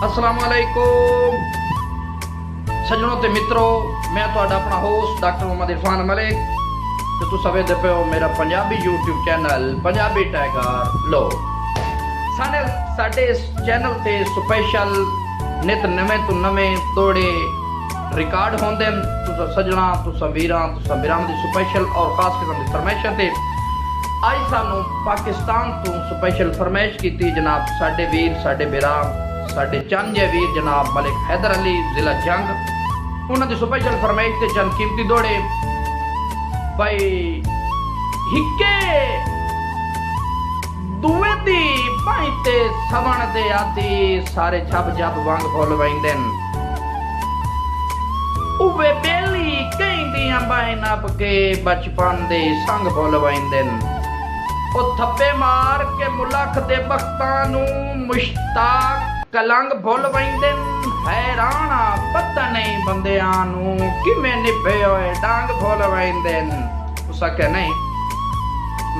अस्सलामुअलैकुम सज्जनों ते मित्रों, मैं तुहाडा अपना होस्ट डॉक्टर मोहम्मद इरफान मलिक ते तुसां वेखदे पे हो मेरा Punjabi YouTube channel Punjabi tiger लो। साडे इस चैनल ते स्पेशल नित नवें तो नवें तोड़े रिकॉर्ड होंदे तुसां सज्जना तुसां वीरां दी स्पेशल और खास किस्म दी फरमाइशां ते अज सानू पाकिस्तान तो स्पेशल फरमाइश की जनाब साडे वीर साडे बिरा साडे चंद वीर जनाब मलिक हैदर अली जिला जंग उन्होंने स्पेशल फरमाइश से चंद कीमती दौड़े भाई हिक्के दुए दी भाई ते सवण दे आदि सारे छप छप वांग फुल वहिंदे उवे बेली कई दियां बाई नप के बचपन दे संग फुल वहिंदे ओ थप्पे मार के मुलख दे बख्तां नू मुश्ताक कलंग भुल वहिंदे हैराना पता नहीं बंदियां नू किवें निभे होए डांग भुल वहिंदे उस आख्या नहीं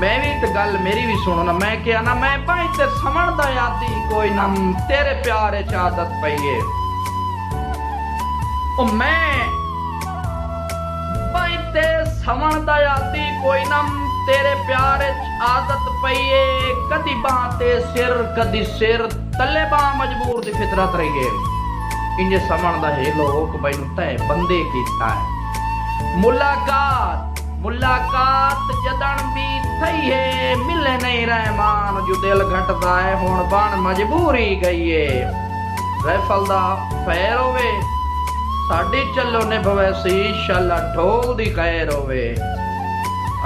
मैं भी तो गल मेरी भी सुनो ना। मैं क्या ना मैं भाई ते समण दा यादी कोई ना तेरे प्यारे च आदत पई है ओ मैं भाई ते समण दा यादी कोई ना तेरे प्यार आदत पई है कदी बां ते सिर कदी सिर तले बां मजबूर दी फितरत रही है इंजे समण दा है लोग भाई नु तय बंदे कीता है मुलाकात जदन भी थई है मिले नहीं रहमान जो दिल घटदा है हुण बन मजबूरी गई है राइफल दा फैर होवे साडी चलो ने भवैसी शाला ढोल दी खैर होवे।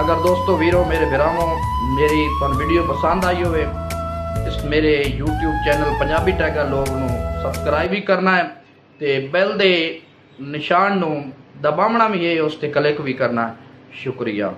अगर दोस्तों वीरों मेरे बिरावों मेरी वीडियो पसंद आई होवे इस मेरे यूट्यूब चैनल पंजाबी टाइगर लोग नू सबसक्राइब भी करना है ते बेल दे निशान नू दबावना भी है उस ते क्लिक भी करना है। शुक्रिया।